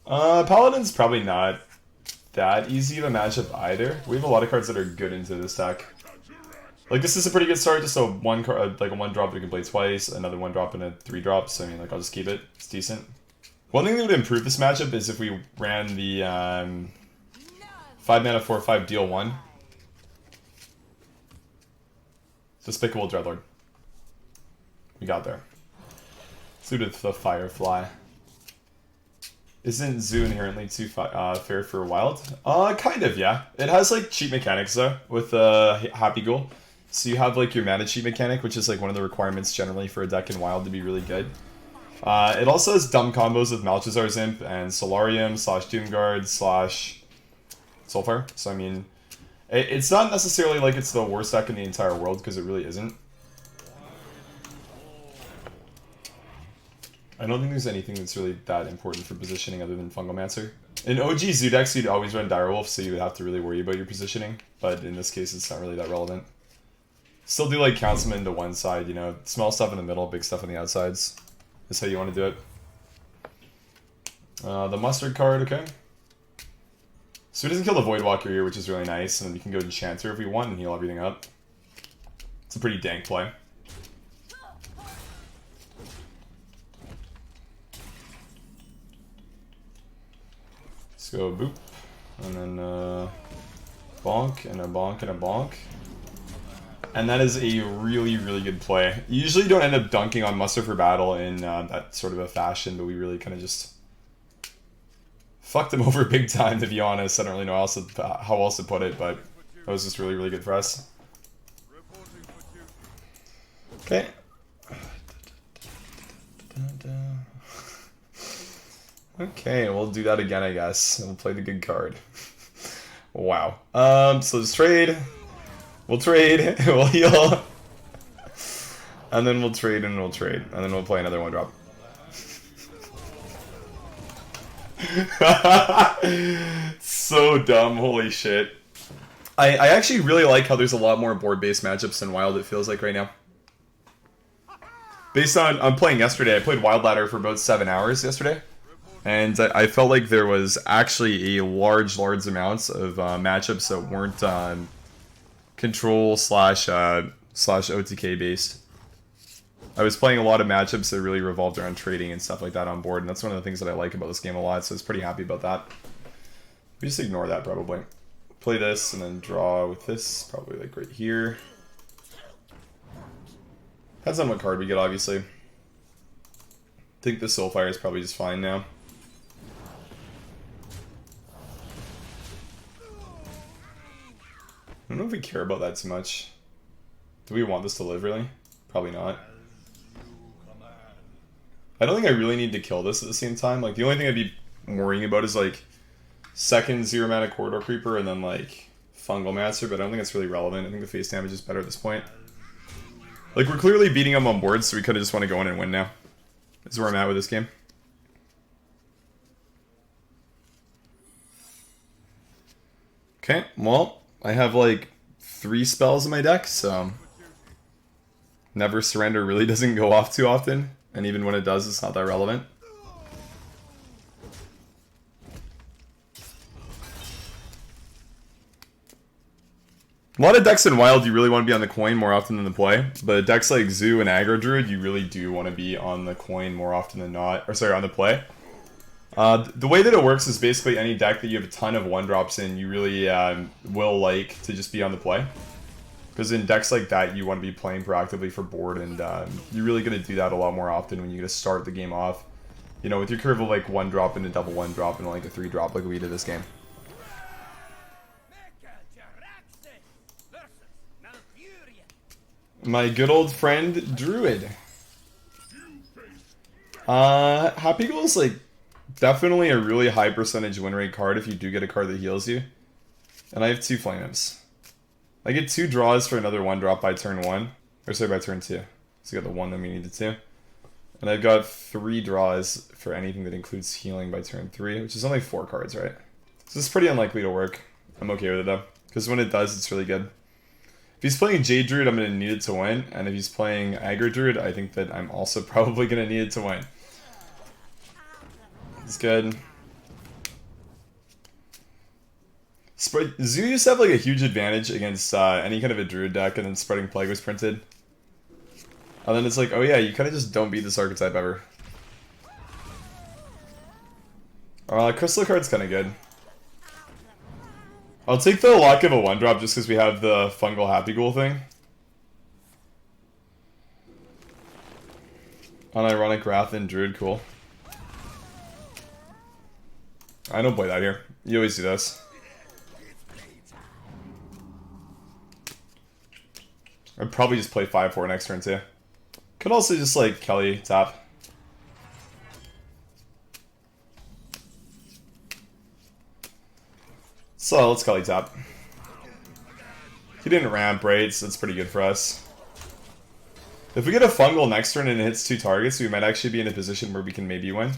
Paladin's probably not that easy of a matchup either. We have a lot of cards that are good into this deck. Like, this is a pretty good start, just a one card, like a 1-drop that you can play twice, another 1-drop and a 3-drop, so I mean, like, I'll just keep it. It's decent. One thing that would improve this matchup is if we ran the 5 mana 4/5 deal 1. Despicable Dreadlord. We got there. Suited the Firefly. Isn't Zoo inherently too fair for wild? Kind of, yeah. It has like cheat mechanics though, with Happy Ghoul. So you have like your mana cheat mechanic, which is like one of the requirements generally for a deck in wild to be really good. It also has dumb combos with Malchazar's Imp and Solarium / Doomguard / Soulfire. So I mean, it's not necessarily like it's the worst deck in the entire world, because it really isn't. I don't think there's anything that's really that important for positioning other than Fungalmancer. In OG Zoo decks, you'd always run Direwolf, so you would have to really worry about your positioning. But in this case, it's not really that relevant. Still do like Councilman to one side, you know, small stuff in the middle, big stuff on the outsides. That's how you want to do it. The Mustard card, okay. So he doesn't kill the Voidwalker here, which is really nice, and then we can go Enchanter if we want and heal everything up. It's a pretty dank play. Let's go boop, and then bonk, and a bonk, and a bonk. And that is a really, really good play. You usually don't end up dunking on Muster for Battle in that sort of a fashion, but we really kind of just fucked him over big time, to be honest. I don't really know how else to put it, but that was just really, really good for us. Okay. Okay, we'll do that again, I guess. We'll play the good card. Wow. So let's trade. We'll trade, we'll heal, and then we'll trade, and we'll trade, and then we'll play another 1-drop. So dumb, holy shit. I actually really like how there's a lot more board-based matchups than Wild, it feels like right now. Based on, I'm playing yesterday, I played Wild Ladder for about 7 hours yesterday. And I felt like there was actually a large amounts of matchups that weren't control / OTK based. I was playing a lot of matchups that really revolved around trading and stuff like that on board, and that's one of the things that I like about this game a lot, so I was pretty happy about that. We just ignore that probably. Play this and then draw with this, probably like right here. Depends on what card we get, obviously. I think the Soulfire is probably just fine now. I don't know if we care about that too much. Do we want this to live, really? Probably not. I don't think I really need to kill this at the same time. Like, the only thing I'd be worrying about is, like, second 0-mana Corridor Creeper and then, like, Fungalmancer, but I don't think it's really relevant. I think the face damage is better at this point. Like, we're clearly beating them on board, so we kind of just want to go in and win now. This is where I'm at with this game. Okay, well, I have like 3 spells in my deck, so Never Surrender really doesn't go off too often, and even when it does, it's not that relevant. A lot of decks in Wild, you really want to be on the coin more often than the play, but decks like Zoo and Aggro Druid, you really do want to be on the coin more often than not, or sorry, on the play. The way that it works is basically any deck that you have a ton of 1-drops in, you really will like to just be on the play. Because in decks like that, you want to be playing proactively for board, and you're really going to do that a lot more often when you're going to start the game off. You know, with your curve of like 1-drop and a double 1-drop and like a 3-drop like we did this game. My good old friend, Druid. Happy Ghoul is like definitely a really high percentage win rate card if you do get a card that heals you. And I have 2 Flame Imps. I get 2 draws for another 1-drop by turn 1. Or sorry, by turn 2. So you got the 1 that we needed to. And I've got 3 draws for anything that includes healing by turn 3, which is only 4 cards, right? So it's pretty unlikely to work. I'm okay with it though, because when it does, it's really good. If he's playing Jade Druid, I'm going to need it to win, and if he's playing Aggro Druid, I think that I'm also probably going to need it to win. It's good. Zoo used to have like a huge advantage against any kind of a druid deck, and then Spreading Plague was printed. And then it's like, oh yeah, you kind of just don't beat this archetype ever. Crystal card's kind of good. I'll take the Lock of a 1-drop just because we have the Fungal Happy Ghoul thing. Unironic Wrath and Druid, cool. I don't play that here. You always do this. I'd probably just play 5-4 next turn too. Could also just like Kelly tap. So let's Kelly tap. He didn't ramp, right? So that's pretty good for us. If we get a fungal next turn and it hits 2 targets, we might actually be in a position where we can maybe win.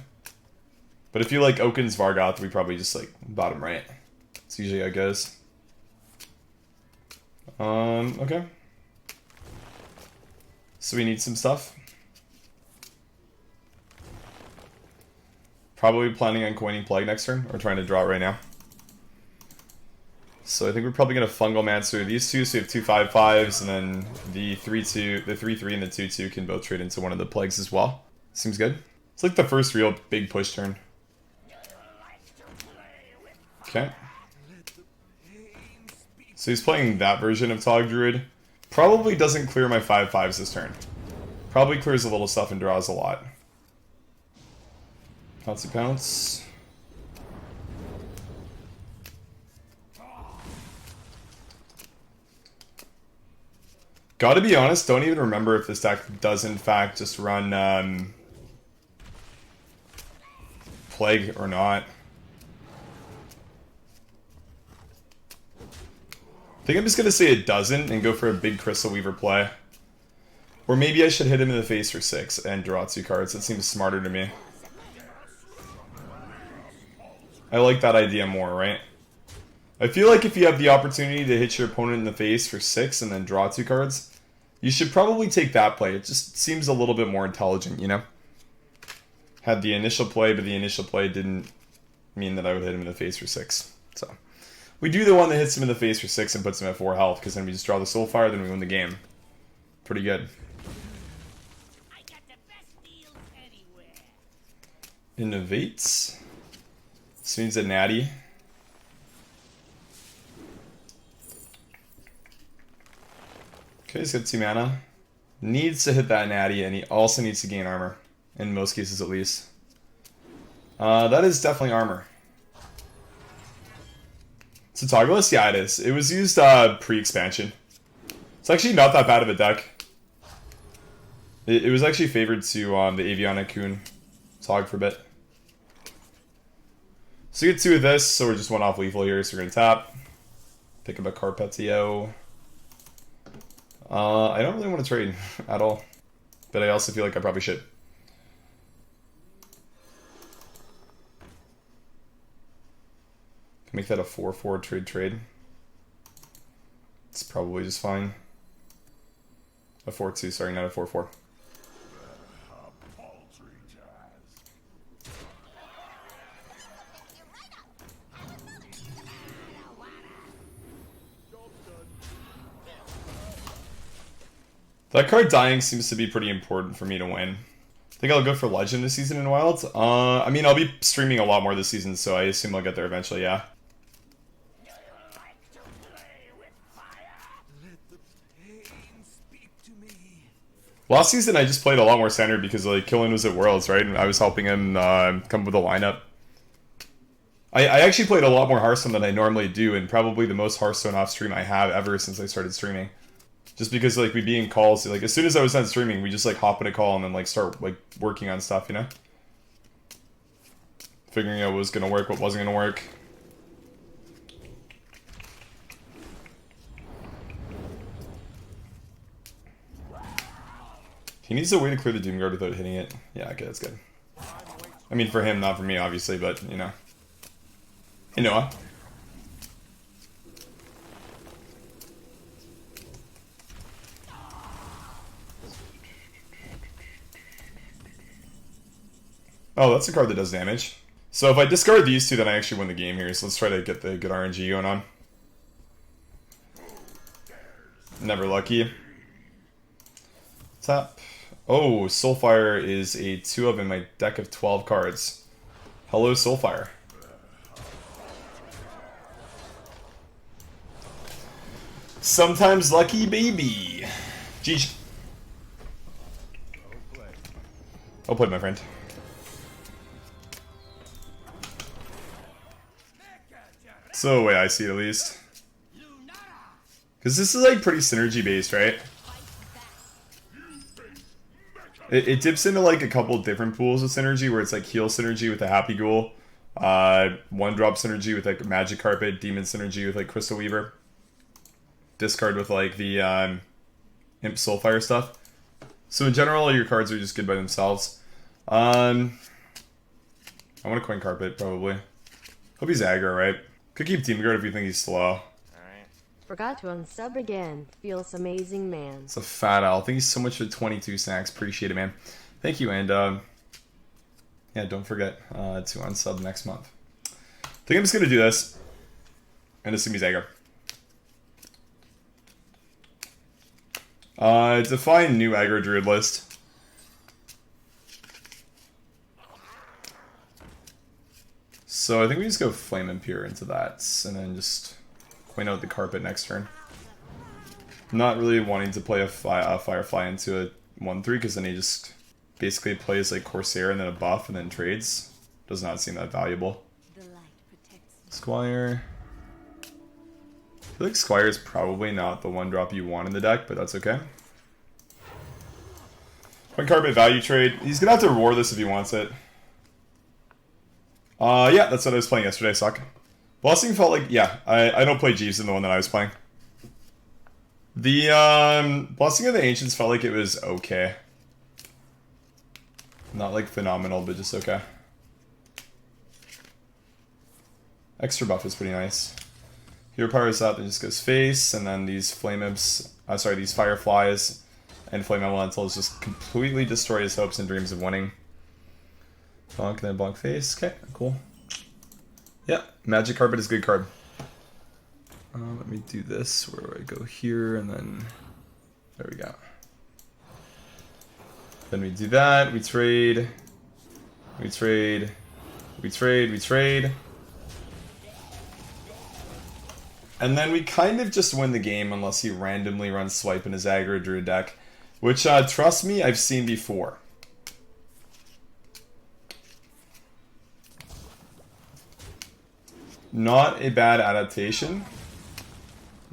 But if you like Oaken's Vargoth, we probably just like bottom right. It's usually how it goes. Okay. So we need some stuff. Probably planning on coining Plague next turn, or trying to draw it right now. So I think we're probably going to Fungal Mancer these two, so we have 2 5/5s, and then the 3/2, the 3/3 and the 2/2 can both trade into one of the Plagues as well. Seems good. It's like the first real big push turn. Okay. So he's playing that version of Tog Druid. Probably doesn't clear my 5/5s this turn. Probably clears a little stuff and draws a lot. Pouncy Pounce. Gotta be honest, don't even remember if this deck does in fact just run Plague or not. I think I'm just gonna say it doesn't and go for a big Crystal Weaver play. Or maybe I should hit him in the face for 6 and draw 2 cards. That seems smarter to me. I like that idea more, right? I feel like if you have the opportunity to hit your opponent in the face for 6 and then draw 2 cards, you should probably take that play. It just seems a little bit more intelligent, you know? Had the initial play, but the initial play didn't mean that I would hit him in the face for 6. So we do the one that hits him in the face for 6 and puts him at 4 health, because then we just draw the Soulfire, then we win the game. Pretty good. I got the best deals anywhere. Innovates. This means a natty. Okay, he's got 2 mana. Needs to hit that natty, and he also needs to gain armor. In most cases, at least. That is definitely armor. So Toggleless? Yeah, it is. It was used pre-expansion. It's actually not that bad of a deck. It was actually favored to the Aviana Kun Tog for a bit. So we get 2 of this, so we're just 1 off lethal here, so we're going to tap. Pick up a Carpetio. I don't really want to trade at all. But I also feel like I probably should. Make that a 4/4 trade. It's probably just fine. A 4/2, sorry, not a 4/4. That card dying seems to be pretty important for me to win. I think I'll go for Legend this season in Wild. I mean, I'll be streaming a lot more this season, so I assume I'll get there eventually, yeah. Last season I just played a lot more center because like Killen was at Worlds, right? And I was helping him come with a lineup. I actually played a lot more Hearthstone than I normally do, and probably the most Hearthstone off stream I have ever since I started streaming. Just because like we'd be in calls, like as soon as I was done streaming, we just like hop in a call and then like start like working on stuff, you know? Figuring out what was gonna work, what wasn't gonna work. He needs a way to clear the Doomguard without hitting it. Yeah, okay, that's good. I mean, for him, not for me, obviously, but, you know. Hey, Noah. Oh, that's a card that does damage. So if I discard these 2, then I actually win the game here, so let's try to get the good RNG going on. Never lucky. Tap. Oh, Soulfire is a 2 of in my deck of 12 cards. Hello, Soulfire. Sometimes lucky, baby. GG. I'll play, my friend. So the way I see it, at least. Because this is like pretty synergy based, right? It dips into like a couple different pools of synergy where it's like heal synergy with a Happy Ghoul, 1-drop synergy with like Magic Carpet, Demon synergy with like Crystal Weaver, discard with like the Imp Soulfire stuff. So in general, your cards are just good by themselves. I want to coin Carpet probably. Hope he's aggro, right? Could keep Team Guard if you think he's slow. Forgot to unsub again. Feels amazing, man. It's a fat owl. Thank you so much for 22 snacks. Appreciate it, man. Thank you, and yeah, don't forget to unsub next month. I think I'm just gonna do this and assume he's aggro. Define new aggro druid list. So I think we just go Flame Impure into that, and then just coin out the Carpet next turn. I'm not really wanting to play a Firefly into a 1-3 because then he just basically plays like Corsair and then a buff and then trades. Does not seem that valuable. Squire. I feel like Squire is probably not the 1-drop you want in the deck, but that's okay. Coin Carpet value trade. He's gonna have to roar this if he wants it. Yeah, that's what I was playing yesterday, suck. Blessing felt like, yeah, I don't play Jeeves in the one that I was playing. The Blessing of the Ancients felt like it was okay. Not like phenomenal, but just okay. Extra buff is pretty nice. Hero powers up and just goes face, and then these Flame Imps, these Fireflies and Flame Elementals just completely destroy his hopes and dreams of winning. Bonk and then bonk face. Okay, cool. Yeah, Magic Carpet is a good card. Let me do this. Where do I go here? And then there we go. Then we do that. We trade. We trade. We trade. We trade. And then we kind of just win the game unless he randomly runs Swipe in his aggro druid deck. Which, trust me, I've seen before. Not a bad adaptation,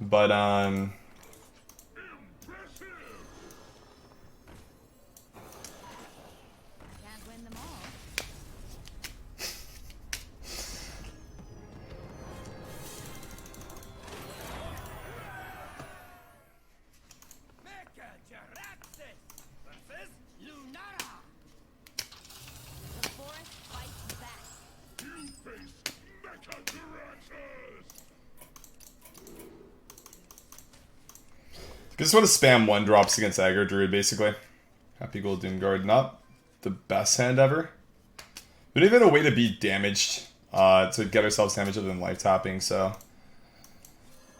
but Can't win them all. The forest fights back. just want to spam 1-drops against aggro druid, basically. Happy Gold Doomguard, not the best hand ever. But even a way to be damaged, to get ourselves damage other than life tapping, so.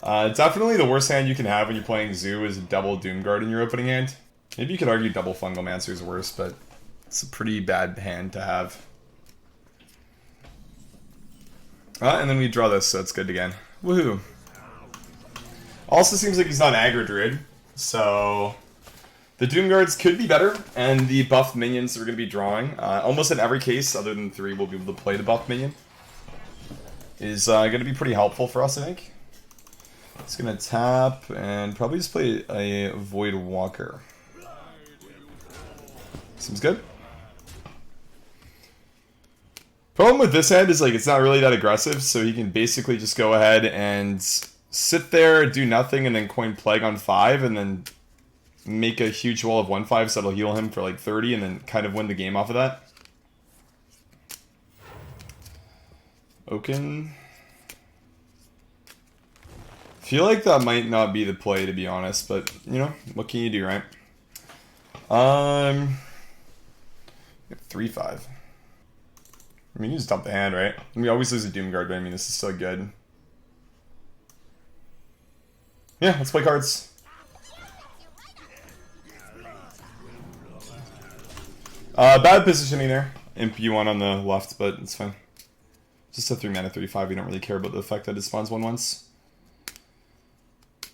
Definitely the worst hand you can have when you're playing Zoo is double Doomguard in your opening hand. Maybe you could argue double Fungalmancer is worse, but it's a pretty bad hand to have. And then we draw this, so it's good again. Woohoo. Also seems like he's not an aggro druid, so the Doomguards could be better, and the buffed minions we're going to be drawing, almost in every case other than 3 we'll be able to play the buff minion, is going to be pretty helpful for us, I think. It's going to tap and probably just play a Void Walker. Seems good. Problem with this hand is like it's not really that aggressive, so he can basically just go ahead and sit there, do nothing, and then coin Plague on 5, and then make a huge wall of 1/5 so that'll heal him for like 30, and then kind of win the game off of that. Oaken. Feel like that might not be the play, to be honest, but you know, what can you do, right? 3/5. I mean, you just dump the hand, right? We always lose a Doomguard, but I mean, this is still good. Yeah, let's play cards. Bad positioning there. Imp U1 on the left, but it's fine. Just a 3 mana 35, we don't really care about the effect that it spawns 1/1s.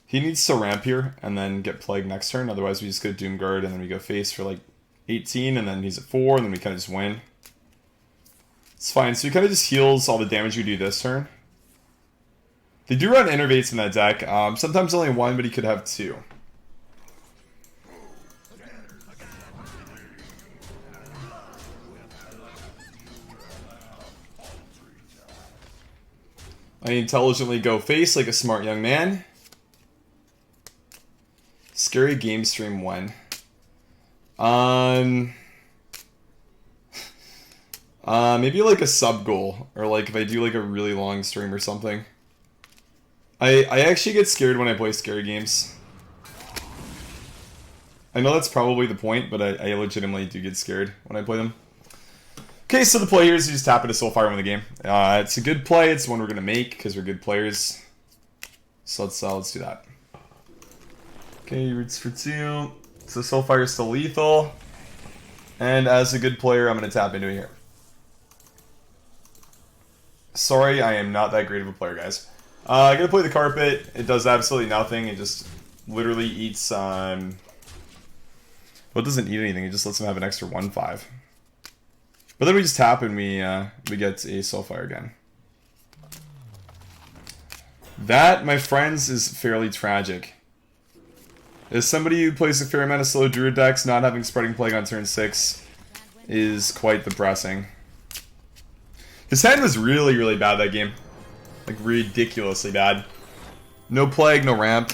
He needs to ramp here and then get Plague next turn, otherwise we just go Doomguard and then we go face for like 18 and then he's at 4 and then we kind of just win. It's fine, so he kind of just heals all the damage we do this turn. They do run Innervates in that deck, sometimes only 1, but he could have 2. I intelligently go face like a smart young man. Scary game stream 1. Maybe like a sub goal, or like if I do like a really long stream or something. I actually get scared when I play scary games. I know that's probably the point, but I legitimately do get scared when I play them. Okay, so the play here is you just tap into Soulfire and win the game. It's a good play. It's one we're gonna make because we're good players. So let's do that. Okay, roots for 2. So Soulfire is still lethal, and as a good player, I'm gonna tap into it here. Sorry, I am not that great of a player, guys. I'm gonna play the carpet. It does absolutely nothing. It just literally eats. Well, it doesn't eat anything. It just lets him have an extra 1/5. But then we just tap and we get a Soulfire again. That, my friends, is fairly tragic. As somebody who plays a fair amount of slow Druid decks, not having Spreading Plague on turn 6 is quite depressing. His hand was really, really bad that game. Like, ridiculously bad. No Plague, no Ramp.